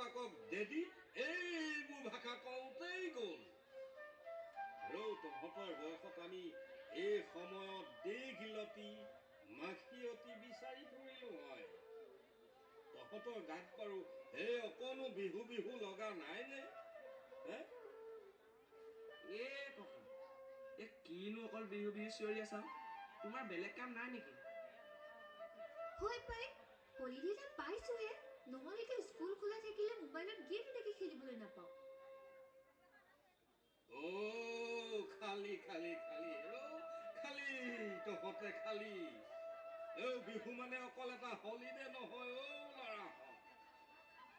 ককাকক দেদি এইবোৰ ভাষা কওঁতেই গ'ল। আৰু তহঁতৰ বয়সত আমি এই সময়ত দেশিলতি মাখিয়তী বিচাৰি ফুৰিলো হয়। তহঁতৰ গাত বাৰু সেই অকণো বিহু বিহু লগা নাইনে? এ ককা, এ কিনো অকল বিহু বিহু চিঞৰি আছা? তোমাৰ বেলেগ কাম নাই নেকি? হয় পাই, হলিডে এটা পাইছোহে, নহ'লেতো স্কুল খোলা থাকিলে মোবাইলত গেম এনেকে খেলিবলৈ নাপাওঁ। খালি খালি খালি খালি তহঁতে খালি। বিহু মানে অকল এটা হলিডে নহয় ল'ৰা।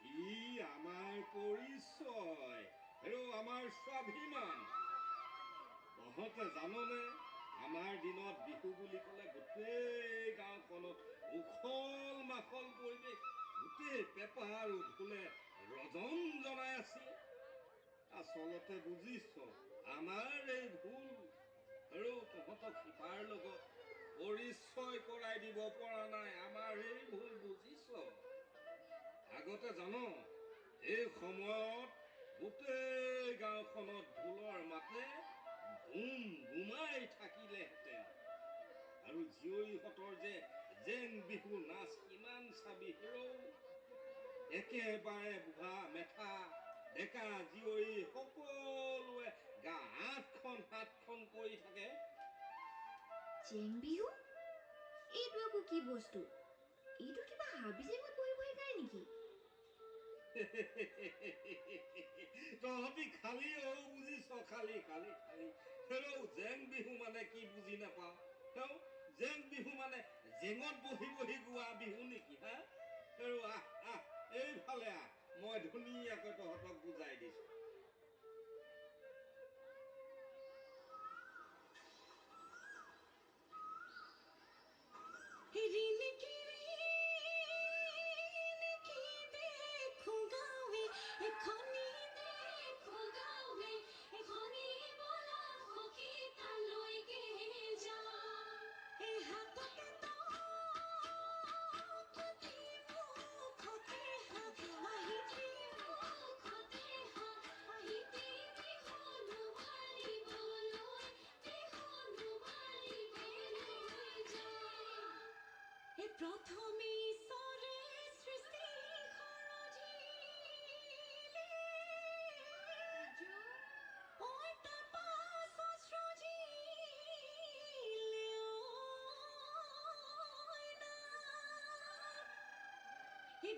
ই আমাৰ পৰিচয় আৰু আমাৰ স্বাভিমান। তহঁতে জাননে, আমাৰ দিনত বিহু বুলি ক'লে গোটেই গাঁওখনত উখল মাখল পৰিৱেশ, গোটেই পেঁপা আৰু ঢোলে ৰজন জনাই আছিল। আচলতে বুজিছ, আমাৰ এই ভুল আৰু তহঁতক শিপাৰ লগত পৰিচয় কৰাই দিব পৰা নাই আমাৰ এই ভুল, বুজিছ? আগতে জানো, এই সময়ত গোটেই গাঁওখনত ঢোলৰ মাতে গুম গুমাই থাকিলেহেঁতেন। আৰু জীয়ৰীহঁতৰ যে জেং বিহু নাচ কিমান চাবি হেৰৌ। একেবাৰে বুঢ়া মেথা ডেকা জীয়ৰী সকলোৱে গা হাতখন কৰি থাকে। জেং বিহু? এইটো আকৌ কি বস্তু? এইটো কিবা হাবি জেঙত বহি বহি গায় নেকি? তহঁতি খালি বুজিছ, খালি খালি খালি। জেং বিহু মানে কি বুজি নাপাওঁ? জেং বিহু মানে জেঙত বহি বহি গোৱা বিহু নেকি? হা আহ এইফালে আহ, মই ধুনীয়াকৈ তহঁতক বুজাই দিছো।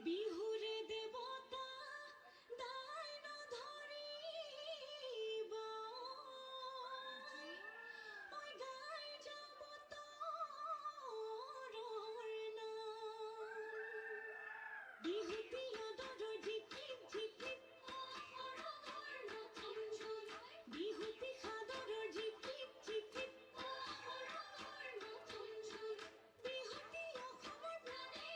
বিহুৰে দেৱতা দাইন ধৰিব, মই গাই যাব তোৰৰ নাম। বিহুতি আদৰৰ ঝিকিপ ঝিকিপ, বিহুতি সাদৰৰ ঝিকিপ ঝিকিপ, বিহুতি অসমৰ প্ৰাণে।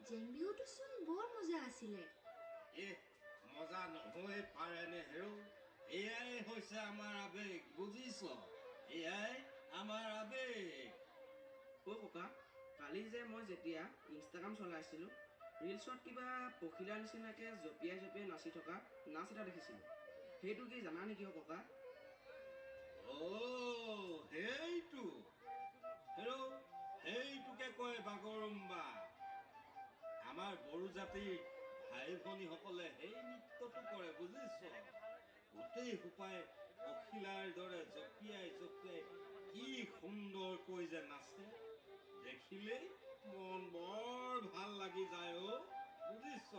জেং বিহুটোচোন বৰ মজা আছিলে। মজা নহৈ পাৰেনে হেৰৌ? এয়াই হৈছে আমাৰ আৱেগ, বুজিছ? এয়াই আমাৰ আৱেগ। অ' ককা, কালি যে মই যেতিয়া ইনষ্টাগ্ৰাম চলাইছিলোঁ, ৰিলছত কিবা পখিলাৰ নিচিনাকৈ জঁপিয়াই জঁপিয়াই নাচি থকা নাচ এটা দেখিছিলোঁ। সেইটো কি জানা নেকি অ' ককা? সেইটো হেৰৌ, সেইটোকে কয় বাগৰুম্বা। আমাৰ বড়ো জাতিৰ ভাই ভনীসকলে সেই নৃত্যটো কৰে, বুজিছ? গোটেই সোপাই পখিলাৰ দৰে জঁপিয়াই জঁপিয়াই কি সুন্দৰকৈ যে নাচে, দেখিলেই মন বৰ ভাল লাগি যায় অ', বুজিছ?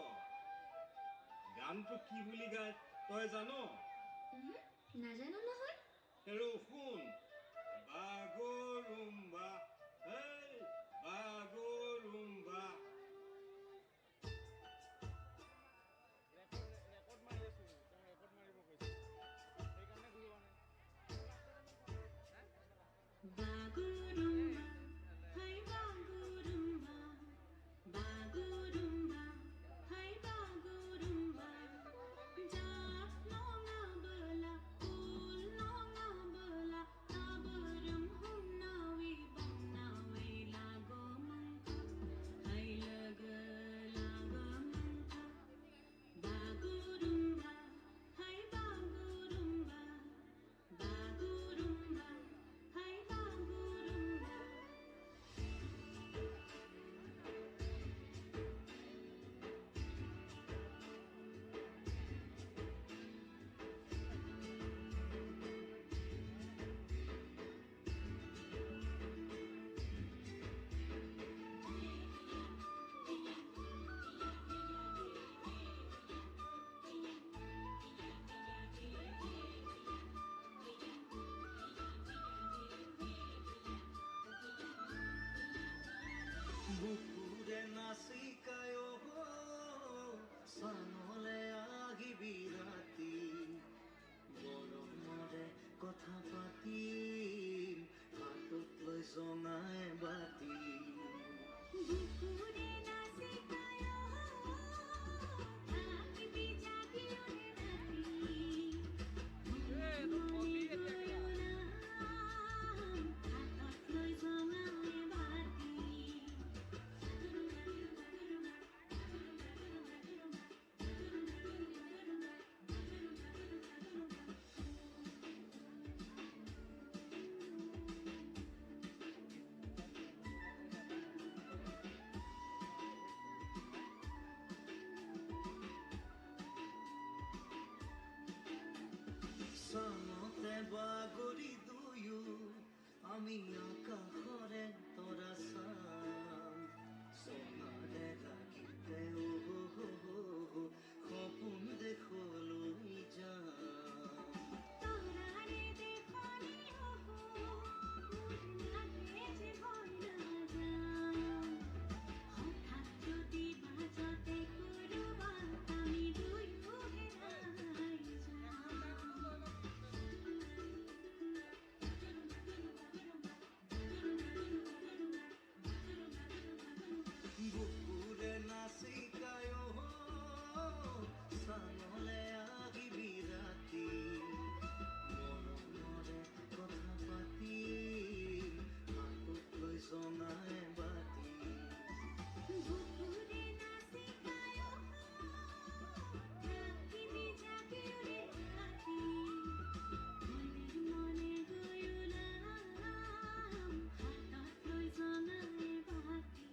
গানটো কি বুলি গায় তই জান? নাজানো নহয়। হেৰৌ শুন, বাগৰুম্বা, হেই বাগৰুম্বা। বাগুৰুম্বা, হাই বাগুৰুম্বা, বাগুৰুম্বা, হাই বাগুৰুম্বা, জাত নঙাবলা, ফুল নঙাবলা, তাবরম হুমনাwi বন্নাwi লাগমঙ্কা, হাই লাগমঙ্কা, বাগুরুম্বা, হাই বাগুরুম্বা, বাগুরুম্বা, হাই বাগুরুম্বা। বুকুরে নাচিকায় চানলে আহিবি ৰাতি, গৰমৰে কথা পাতিম হাতত লৈ জনাই বাতি। বুকুৰে নাচিকায় থাকিবি জাগিলে ৰাতি, মনে গয়না হাতত লৈ জনাই বাতি। চানতে বাগৰি দুয়ো আমি আকাশৰে তৰা চাম, সোণাৰে ৰাখিতে সপোন দেশলৈ যাম। তৰাৰে দেখনি মোৰ লাগে যে ভয় নাযাম, হঠাৎ যদি বাজতে কৰবাত আমি দুয়ো হেৰাই বুকুৰে নাচিকায় চানলে আহিবি ৰাতি, মৰমৰে কথা পাতিম হাতত লৈ জনাই বাতি। বুকুৰে নাচিকায় থাকিবি জাগিলে ৰাতি, মনে গয়না হাতত লৈ জনাই বাতি।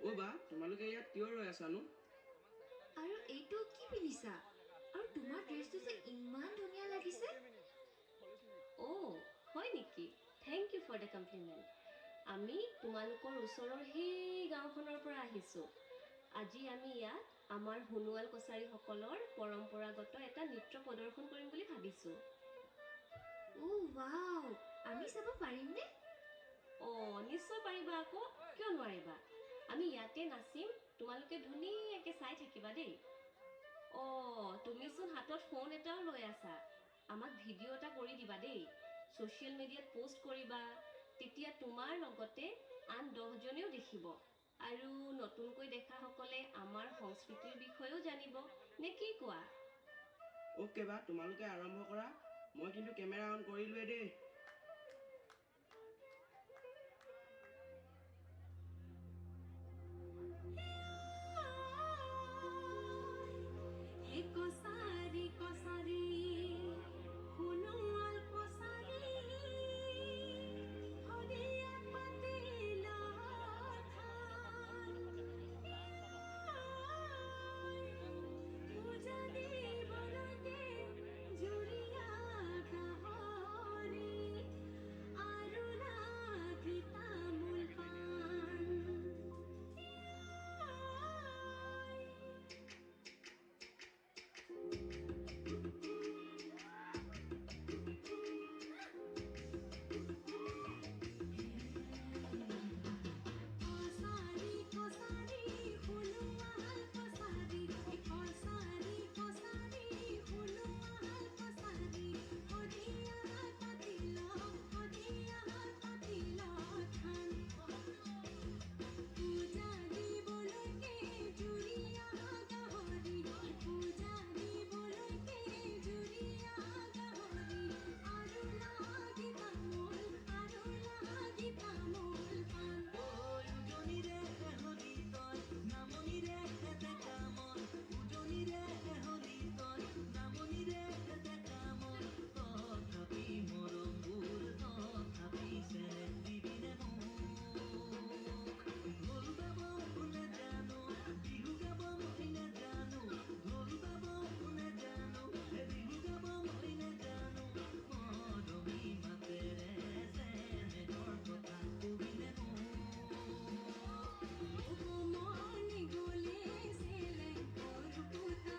অ' বা, তোমালোকে ইয়াত কিয় ৰৈ আছানো? আৰু এইটো কি পিন্ধিছা? আৰু তোমাৰ ড্ৰেছটো যে ইমান ধুনীয়া লাগিছে। অ' হয় নেকি? Thank you for the compliment. আমি তোমালোকৰ ওচৰৰ সেই গাঁওখনৰ পৰা আহিছোঁ। আজি আমি ইয়াত আমাৰ সোণোৱাল কছাৰীসকলৰ পৰম্পৰাগত এটা নৃত্য প্ৰদৰ্শন কৰিম বুলি ভাবিছোঁ। ৱাও, আমি চাব পাৰিমনে? অঁ নিশ্চয় পাৰিবা আকৌ, কিয় নোৱাৰিবা? আমি ইয়াতে নাচিম, তোমালোকে ধুনীয়াকৈ চাই থাকিবা দেই। অঁ, তুমিচোন হাতত ফোন এটাও লৈ আছা। আমাক ভিডিঅ' এটা কৰি দিবা দেই, ছ'চিয়েল মিডিয়াত প'ষ্ট কৰিবা। তেতিয়া তোমাৰ লগতে আন 10জনেও দেখিব আৰু নতুনকৈ দেখাসকলে আমাৰ সংস্কৃতিৰ বিষয়েও জানিব। নে কি কোৱা? অ'কে বা, তোমালোকে আৰম্ভ কৰা। মই কিন্তু কেমেৰা অন কৰিলোৱে দেই। हे कसारी कसारी हुनुआल कसारी हरिया पातिला थान पूजा देवरके जुरिया कहरी आरुला गीता मूलपान कसारी कसारी हुनुआल कसारी कसारी कसारी हुनुआल कसारी हदिया पातिला थान पूजा दिबলৈকে জুৰিয়া গাহৰি पूजा দিবলৈকে জুৰিয়া গাহৰি আৰু লাগি তামোল পাণ উজনিৰে এহলি তই নামনিৰে ডেকা মন উজনিৰে এহলি তই নামনিৰে ডেকা মন তথাপি মৰমবোৰ তথাপি চেনেহ দিবিনে মোক ঢোল বাব নেজানো বিহু গাব মই নেজানো ঢোল বাব নেজানো বিহু গাব মই নেজানো মৰমী মাতেৰে চেনেহৰ কথা কবিনে মোক উপমনে গলে চেলেংকৰ পুতা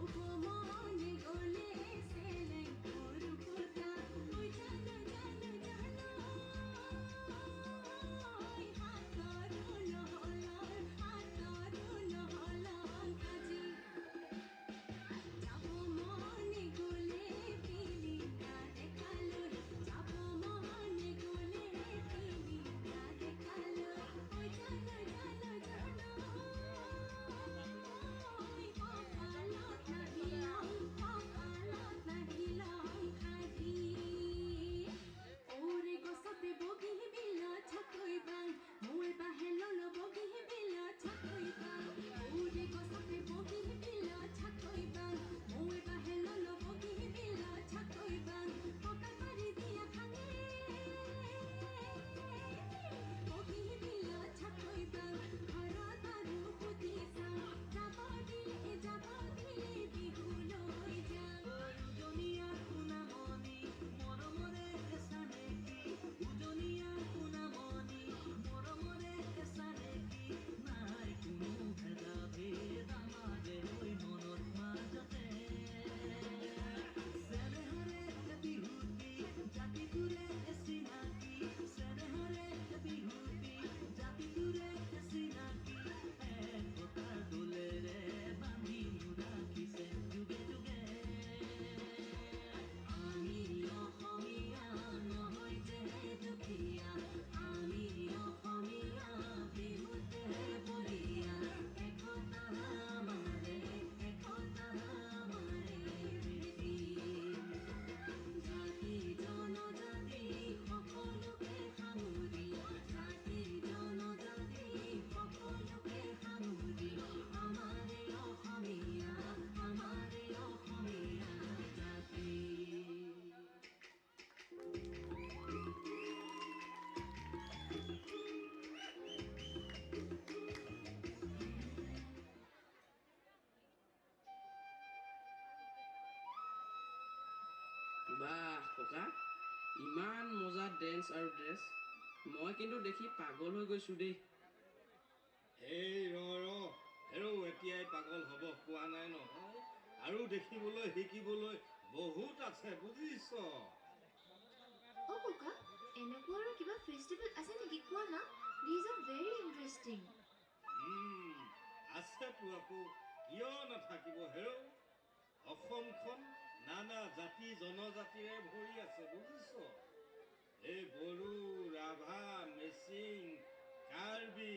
উপমনে গলে চেলেংকৰ পুতা ঐ জানো জানো জানো হাতৰো নহলং আজি যাব মনে গলে পিলিকা দেখালৈ যাব মনে গলে পিলিকা দেখালৈ ঐ জানো জানো জানো কঁকালত নাহিলং খাজি ওৰে গছতে বগী বিলত চাকৈ বাং মোৰ বাহে লল বগী বিলত চাকৈ বাং ওৰে গছতে বগী বিলত চাকৈ বাং মোৰ বাহে লল বগী বিলত চাকৈ বাং কঁকাল পাৰি দিয়া খানে বগী বিলত চাকৈ বাং ঘৰত বাৰু সুধি চাওঁ যাব দিলে বিহু লৈ যাওঁ উজনিয়া সোণামণি মৰমৰে কেঁচা নেকি উজনিয়া সোণামণি মৰমৰে কেঁচা নেকি নাই কোনো ভেদা ভেদ আমাৰে হৈ মনৰ মাজতে চেনেহৰে বিহুতি জাতিটোৰে চিনাকি চেনেহৰে বিহুতি জাতিটোৰে চিনাকি একতাৰ দোলেৰে বান্ধি ৰাখিছে যুগে যুগে আমি অসমীয়া নহয় যে দুখীয়া আমি অসমীয়া বিহুতে বলীয়া একতা আমাৰে বেছি জাতি জনজাতি সকলোকে সামৰি জাতি জনজাতি সকলোকে সামৰি আমাৰে অসমীয়া জাতি বাহ ককা, ইমান মজা ডেন্স আৰু ড্ৰেছ। মই কিন্তু দেখি পাগল হৈ গৈছোঁ দেই। এই হেৰৌ এতিয়াই পাগল হ'ব কোৱা নাই নহয়, আৰু দেখিবলৈ শিকিবলৈ বহুত আছে বুজিছ। অ' ককা, এনেকুৱা আৰু কিবা ফেষ্টিভেল আছে নেকি কোৱা না? These are very interesting. আছেতো আকৌ কিয় নাথাকিব হেৰৌ অসমখন নানা জাতি জনজাতিৰে ভৰি আছে বুজিছ এই বড়ো ৰাভা মিচিং কাৰ্বি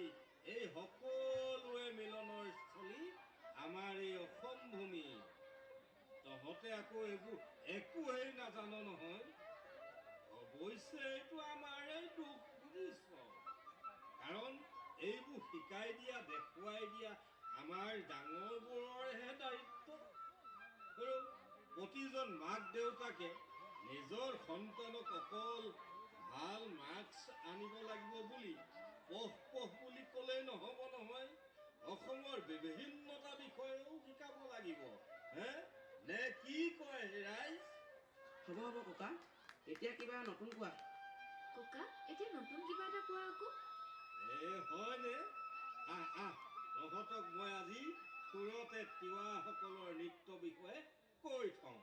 এই সকলোৱে মিলনৰ স্থলী আমাৰ এই অসম ভূমি তহঁতে আকৌ এইবোৰ একোৱেই নাজান নহয় অৱশ্যে এইটো আমাৰেই দুখ বুজিছ কাৰণ এইবোৰ শিকাই দিয়া দেখুৱাই দিয়া আমাৰ ডাঙৰবোৰৰহে দায়িত্ব প্ৰতিজন মাক দেউতাকে নিজৰ সন্তানক অকল ভাল মাৰ্কছ আনিব লাগিব বুলি পঢ় বুলি ক'লেই নহ'ব নহয় অসমৰ বিভিন্নতা বিষয়েও শিকাব লাগিব হে নে কি কয় ৰাইজ হ'ব ককা এতিয়া কিবা নতুন কোৱা ককা এতিয়া নতুন কিবা এটা কোৱা আকৌ হয়নে তহঁতক মই আজি সুৰতে তিৱাসকলৰ নৃত্য বিষয়ে কৈ থওঁ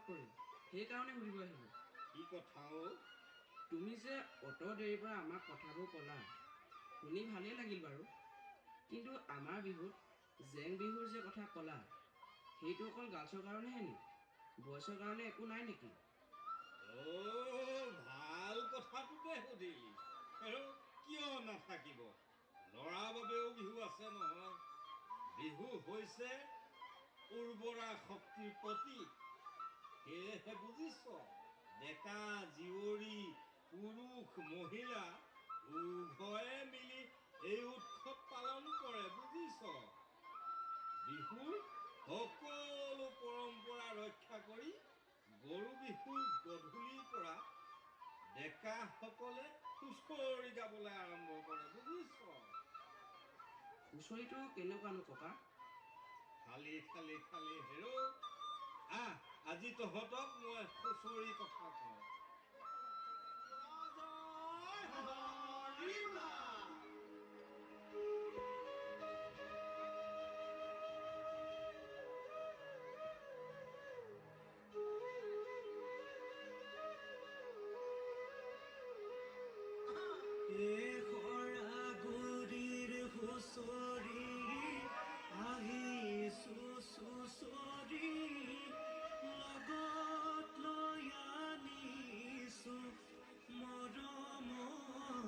কৰিম সেইকাৰণে সুধিব আহিলোঁ। কি কথা তুমি যে অত দেৰিৰ পৰা আমাক কথাবোৰ ক'লা শুনি ভালেই লাগিল বাৰু, কিন্তু আমাৰ বিহুত জেং বিহুৰ যে কথা ক'লা সেইটো অকল গাৰ্লছৰ কাৰণেহে নি? বয়ছৰ কাৰণে একো নাই নেকি? ভাল কথাটোকে সুধিলি আৰু কিয় নাথাকিব, ল'ৰাৰ বাবেও বিহু আছে নহয়। বিহু হৈছে উৰ্বৰা শক্তিৰ প্ৰতীক। সেয়েহে বুজিছ, ডেকা জীয়ৰী পুৰুষ মহিলা উভয়ে মিলি এই উৎসৱ পালন কৰে বুজিছ। বিহুৰ সকলো পৰম্পৰা ৰক্ষা কৰি গৰু বিহুৰ গধূলিৰ পৰা ডেকাসকলে হুঁচৰি গাবলৈ আৰম্ভ কৰে বুজিছ। হুঁচৰিটো কেনেকুৱানো ককা? খালি খালি খালি হেৰৌ আজি তহঁতক মই হুঁচৰি কথা কওঁ। গুৰিৰ হুঁচৰি আহিছো চুচৰি লগত লৈ আনিছো মৰমৰ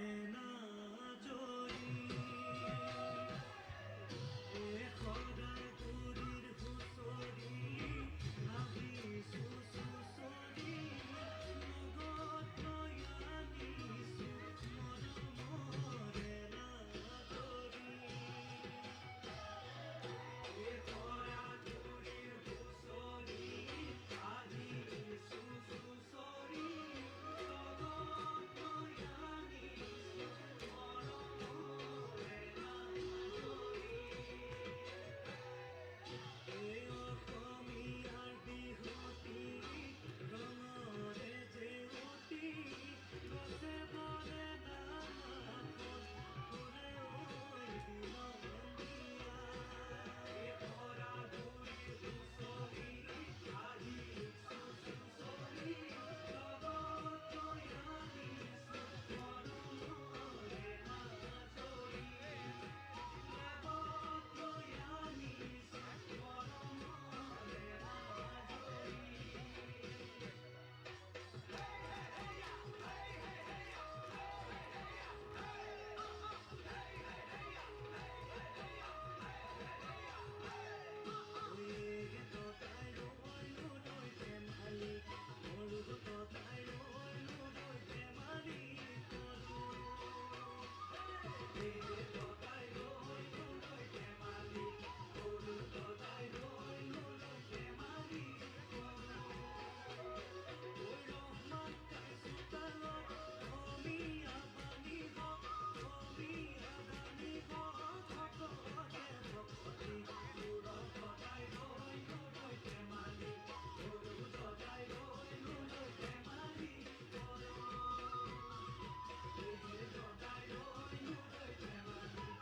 এনাজৰী। গুৰিৰ হুঁচৰি আহিছো চুচৰি লগত লৈ আনিছো মৰমৰ এনাজৰী। গুৰিৰ হুঁচৰি আহিছো চুচৰি লগত লৈ আনিছো মৰমৰ এনাজৰী। এই অসমীয়াৰ বিহুটি ৰঙৰে জেউতি গছে বনে নানাখন ফুলে ঐ বিনন্দীয়া। গুৰিৰ হুঁচৰি আহিছো চুচৰি লগত লৈ আনিছো মৰমৰ এনাজৰী। লগত লৈ আনিছো মৰমৰ এনাজৰী। তাই ৰৈলো লৈ ধেমালি কৰো তাই ৰৈলো লৈ ধেমালি কৰো। তাই ৰৈলো লৈ ধেমালি কৰো তাই ৰৈলো লৈ ধেমালি কৰো। ৰহমান তাই চোতালত অমিয়া বানি হওক অমিয়া বানি হওক ভকতে ভকতি তাই ৰৈলো লৈ ধেমালি কৰো তাই ৰৈলো লৈ ধেমালি কৰো। তাই ৰৈলো লৈ ধেমালি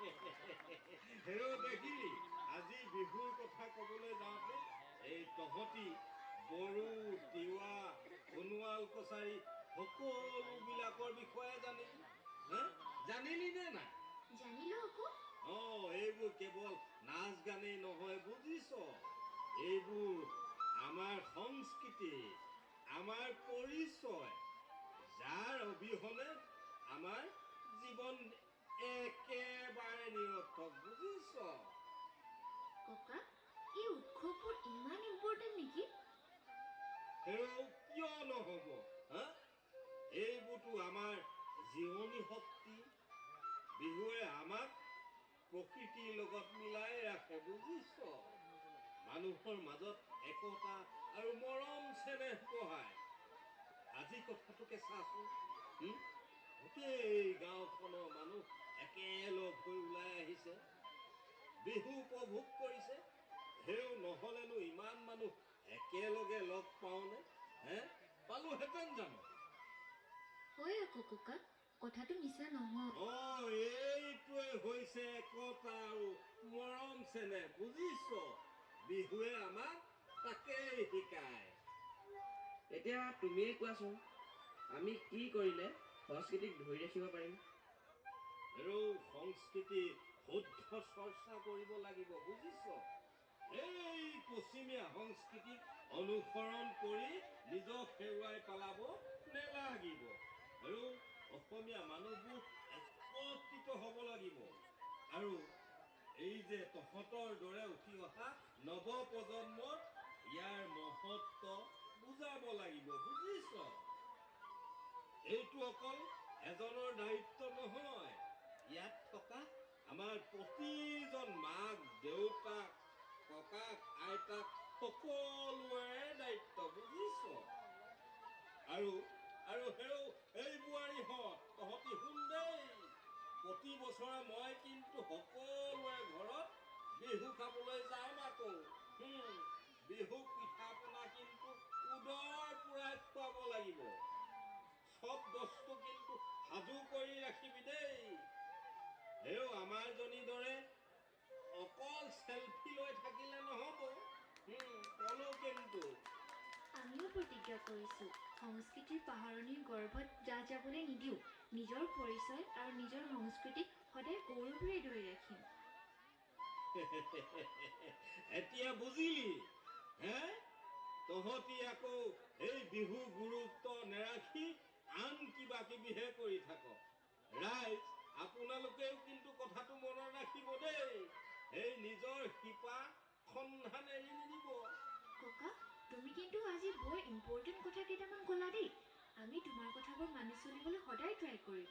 হেৰ দেখিলি আজি বিহুৰ কথা কবলৈ যাওঁতে এই তহঁতি বড়ো তিৱা সোণোৱাল কছাৰী সকলোবিলাকৰ বিষয়ে জানিলি জানিলি নে নাই জানিলো আকৌ। এইবোৰ কেৱল নাচ গানেই নহয় বুজিছ এইবোৰ আমাৰ সংস্কৃতি আমাৰ পৰিচয় যাৰ অবিহনে আমাৰ জীৱন একেবাৰে নিৰৰ্থক বুজিছ ককা এই উৎসৱবোৰ ইমান ইম্পৰ্টেণ্ট নেকি? হেৰৌ কিয় নহ'ব হা এইবোৰতো আমাৰ জীৱনী শক্তি বিহুৱে আমাক প্ৰকৃতিৰ লগত মিলাই ৰাখে বুজিছ মানুহৰ মাজত একতা আৰু মৰম চেনেহ বঢ়ায় আজি কথাটোকে চাচোন গোটেই গাঁওখনৰ মানুহ একেলগ হৈ ওলাই আহিছে বিহু উপভোগ কৰিছে হেও নহ'লেনো ইমান মানুহ একেলগে লগ পাওঁনে পালোহেঁতেন জানো হয় আকৌ ককা কথাটো মিছা নহয়। এইটোৱে হৈছে একতা আৰু মৰম চেনেহ বুজিছ বিহুৱে আমাক তাকেই শিকায় এতিয়া তুমিয়ে কোৱাচোন আমি কি কৰিলে সংস্কৃতিক ধৰি ৰাখিব পাৰিম? আৰু সংস্কৃতি শুদ্ধ চৰ্চা কৰিব লাগিব বুজিছ এই পশ্চিমীয়া সংস্কৃতিক অনুসৰণ কৰি নিজক হেৰুৱাই পেলাব নেলাগিব আৰু অসমীয়া মানুহবোৰ একত্ৰিত হ'ব লাগিব আৰু এই যে তহঁতৰ দৰে উঠি অহা নৱপ্ৰজন্মক ইয়াৰ মহত্ব বুজাব লাগিব বুজিছ এইটো অকল এজনৰ দায়িত্ব নহয় ইয়াত থকা আমাৰ প্ৰতিজন মাক দেউতাক ককাক আইতাক সকলোৰে দায়িত্ব বুজিছ আৰু হেৰৌ এই বোৱাৰীহঁত তহঁতি শুন দেই প্ৰতি বছৰে মই কিন্তু সকলোৰে ঘৰত বিহু খাবলৈ যাম আকৌ বিহু পিঠা পনা কিন্তু উদৰ পূৰাই খুৱাব লাগিব চব বস্তু কিন্তু সাজু কৰি ৰাখিবি দেই হেৰৌ আমাৰ জনীৰ দৰে অকল চেলফি লৈ থাকিলে নহ'ব কলো কিন্তু আমিও প্ৰতিজ্ঞা কৰিছো সংস্কৃতিৰ পাহৰণিৰ গৰ্ভত যাবলৈ নিদিওঁ নিজৰ পৰিচয় আৰু নিজৰ সংস্কৃতিক সদায় গৌৰৱেৰে ধৰি ৰাখিম এতিয়া বুজিলি তহঁতি আকৌ এই বিহু গুৰুত্ব নেৰাখি আন কিবা কিবিহে কৰি থাক ৰাইজ আপোনালোকেও কিন্তু কথাটো মনত ৰাখিব দেই এই নিজৰ শিপা সন্ধান এৰি নিদিব ককা তুমি কিন্তু আজি বৰ ইম্পৰ্টেণ্ট কথা কেইটামান ক'লা দেই আমি তোমাৰ কথাবোৰ মানি চলিবলৈ সদায় ট্ৰাই কৰিম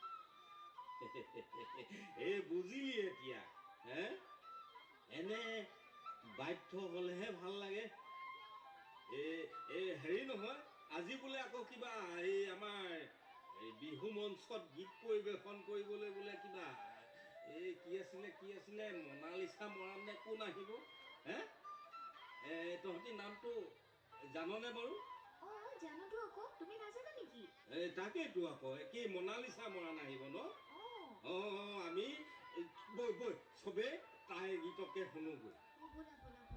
এই বুজিলি এতিয়া এনে বাধ্য হ'লেহে ভাল লাগে এই হেৰি নহয় আজি বোলে আকৌ কিবা এই আমাৰ এই বিহু মঞ্চত গীত পৰিৱেশন কৰিবলৈ বোলে কিবা এই কি আছিলে মনালিছা মৰাণ নে কোন আহিব তহঁতি নামটো জাননে বাৰু জানোতো আকৌ তুমি নাজানা নেকি তাকেইতো আকৌ কি মনালিছা মৰাণ আহিব ন আমি বৈ চবেই তাই গীতকে শুনোগৈ ব'লা ব'লা